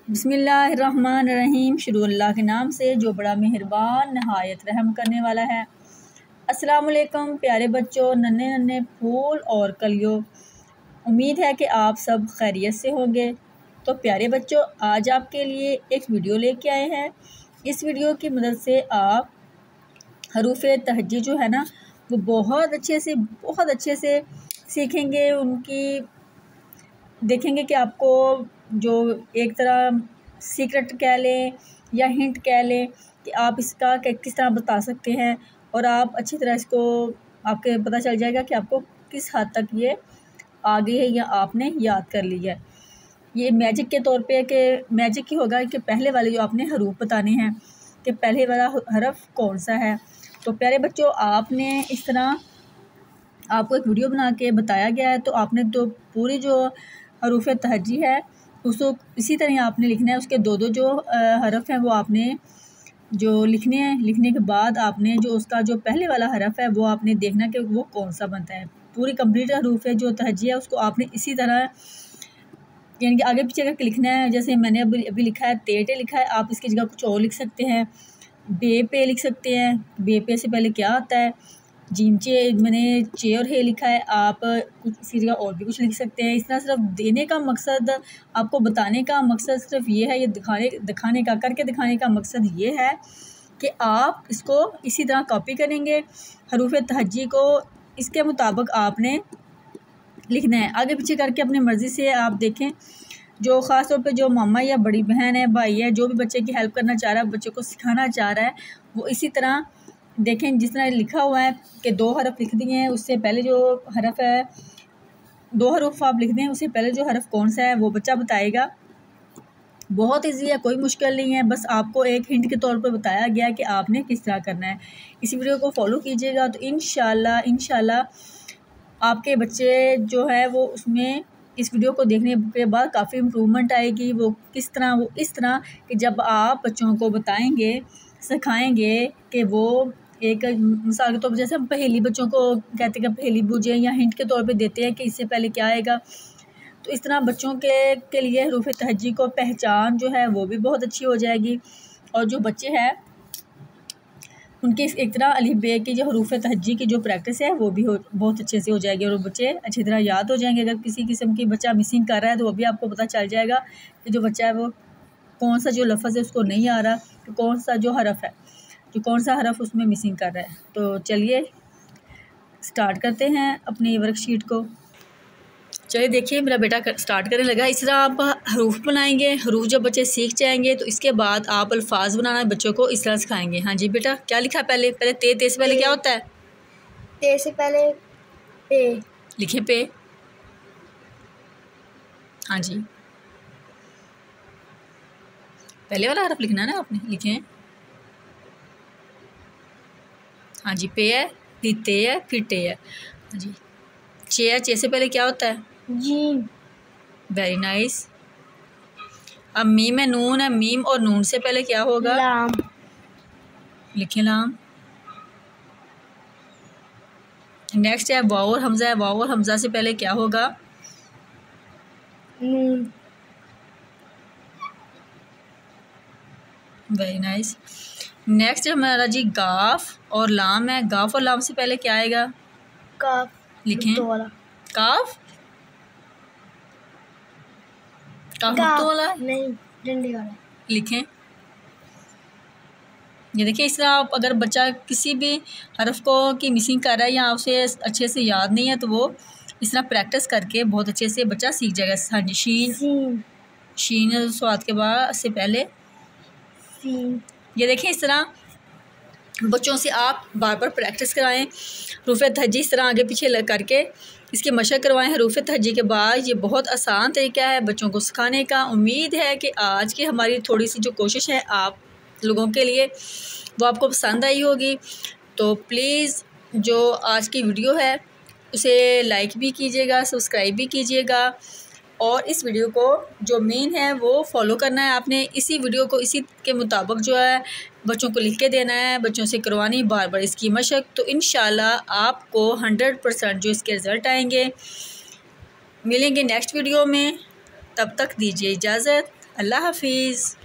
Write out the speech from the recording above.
बिस्मिल्लाहिर्रहमानिर्रहीम। शुरू अल्लाह के नाम से जो बड़ा मेहरबान नहायत रहम करने वाला है। अस्सलाम वालेकुम प्यारे बच्चों, नन्हे नन्हे फूल और कलियों। उम्मीद है कि आप सब खैरियत से होंगे। तो प्यारे बच्चों, आज आपके लिए एक वीडियो लेके आए हैं। इस वीडियो की मदद से आप हरूफ तहज्जी जो है ना वो बहुत अच्छे से सीखेंगे। उनकी देखेंगे कि आपको जो एक तरह सीक्रेट कह लें या हिंट कह लें कि आप इसका किस तरह बता सकते हैं, और आप अच्छी तरह इसको आपके पता चल जाएगा कि आपको किस हद तक ये आ गई है या आपने याद कर ली है। ये मैजिक के तौर पे कि मैजिक ही होगा कि पहले वाले जो आपने हरूफ बताने हैं कि पहले वाला हरफ कौन सा है। तो प्यारे बच्चों, आपने इस तरह आपको एक वीडियो बना के बताया गया है, तो आपने तो पूरी जो हरूफ तहज्जी है उसको इसी तरह आपने लिखना है। उसके दो जो हरफ हैं वो आपने जो लिखने हैं, लिखने के बाद आपने जो उसका जो पहले वाला हरफ है वो आपने देखना कि वो कौन सा बनता है। पूरी कंप्लीट हरूफ है जो तहज्जी है उसको आपने इसी तरह यानी कि आगे पीछे करके लिखना है। जैसे मैंने अभी लिखा है टे लिखा है, आप इसकी जगह कुछ और लिख सकते हैं। बे पे लिख सकते हैं, बे पे से पहले क्या आता है। जीम चे मैंने चे और हे लिखा है, आप कुछ इसी जगह और भी कुछ लिख सकते हैं। इस तरह सिर्फ देने का मकसद, आपको बताने का मकसद सिर्फ ये है, ये दिखाने का करके दिखाने का मकसद ये है कि आप इसको इसी तरह कॉपी करेंगे। हरूफ तहज्जी को इसके मुताबिक आपने लिखना है, आगे पीछे करके अपनी मर्ज़ी से। आप देखें जो ख़ास तौर पे जो मामा या बड़ी बहन है, भाई है, जो भी बच्चे की हेल्प करना चाह रहा है, बच्चे को सिखाना चाह रहा है, वो इसी तरह देखें जिस तरह लिखा हुआ है कि 2 हरफ लिख दिए हैं। उससे पहले जो हरफ है 2 हरफ आप लिख दें, उससे पहले जो हरफ कौन सा है वो बच्चा बताएगा। बहुत ईजी है, कोई मुश्किल नहीं है, बस आपको एक हिंट के तौर पर बताया गया है कि आपने किस तरह करना है। इस वीडियो को फॉलो कीजिएगा तो इंशाल्लाह आपके बच्चे जो है वो उसमें इस वीडियो को देखने के बाद काफ़ी इम्प्रूवमेंट आएगी। वो इस तरह कि जब आप बच्चों को बताएंगे, सिखाएंगे कि वो एक मिसाल के तौर पर जैसे हम पहेली बच्चों को कहते हैं कि पहेली बूझे या हिंट के तौर पे देते हैं कि इससे पहले क्या आएगा, तो इस तरह बच्चों के लिए हरूफ तहज्जी को पहचान जो है वो भी बहुत अच्छी हो जाएगी। और जो बच्चे हैं उनकी एक तरह अलिफ बे की जो हरूफ तहज्जी की जो प्रैक्टिस है वो भी बहुत अच्छे से हो जाएगी, और बच्चे अच्छी तरह याद हो जाएंगे। अगर किसी किस्म की बच्चा मिसिंग कर रहा है तो वो भी आपको पता चल जाएगा कि जो बच्चा है वो कौन सा जो लफ्ज़ है उसको नहीं आ रहा, तो कौन सा जो हरफ है, जो कौन सा हरफ उसमें मिसिंग कर रहा है। तो चलिए स्टार्ट करते हैं अपनी वर्कशीट को। चलिए देखिए मेरा बेटा स्टार्ट करने लगा। इस तरह आप हरूफ बनाएंगे। हरूफ जब बच्चे सीख जाएंगे तो इसके बाद आप अल्फाज बनाना बच्चों को इस तरह सिखाएंगे। हाँ जी बेटा, क्या लिखा है पहले ते से पहले क्या होता है? ते से पहले पे लिखे पे। हाँ जी, पहले वाला हरफ लिखना है ना आपने, लिखे। हाँ जी, पे है, फिर ते है, फिर टे है। हाँ जी, चे है, चे से पहले क्या होता है? जीम। Very nice. अब मीम है, नून है, मीम और नून से पहले क्या होगा? लाम। लिखे लाम। नेक्स्ट है वाव और हमजा है, वाव और हमजा से पहले क्या होगा? नून। Very nice. नेक्स्ट हमारा जी गाफ और लाम है, गाफ और लाम से पहले क्या आएगा? काफ। लिखें काफ। काफ मुक्तो वाला नहीं, डंडे वाला। लिखें। ये देखिए इस तरह आप अगर बच्चा किसी भी हरफ को की मिसिंग कर रहा है या उसे अच्छे से याद नहीं है तो वो इस तरह प्रैक्टिस करके बहुत अच्छे से बच्चा सीख जाएगा। हाँ जी, शीन स्वाद के बाद से पहले सीन। ये देखें इस तरह बच्चों से आप बार बार प्रैक्टिस कराएं। हरूफ तहज्जी इस तरह आगे पीछे करके इसकी मशक करवाएं। हरूफ तहज्जी के बाद ये बहुत आसान तरीका है बच्चों को सिखाने का। उम्मीद है कि आज की हमारी थोड़ी सी जो कोशिश है आप लोगों के लिए वो आपको पसंद आई होगी। तो प्लीज़ जो आज की वीडियो है उसे लाइक भी कीजिएगा, सब्सक्राइब भी कीजिएगा, और इस वीडियो को जो मेन है वो फॉलो करना है आपने। इसी वीडियो को इसी के मुताबिक जो है बच्चों को लिख के देना है, बच्चों से करवानी बार बार इसकी मशक। तो इंशाल्लाह आपको 100% जो इसके रिज़ल्ट आएंगे। मिलेंगे नेक्स्ट वीडियो में, तब तक दीजिए इजाज़त। अल्लाह हाफिज़।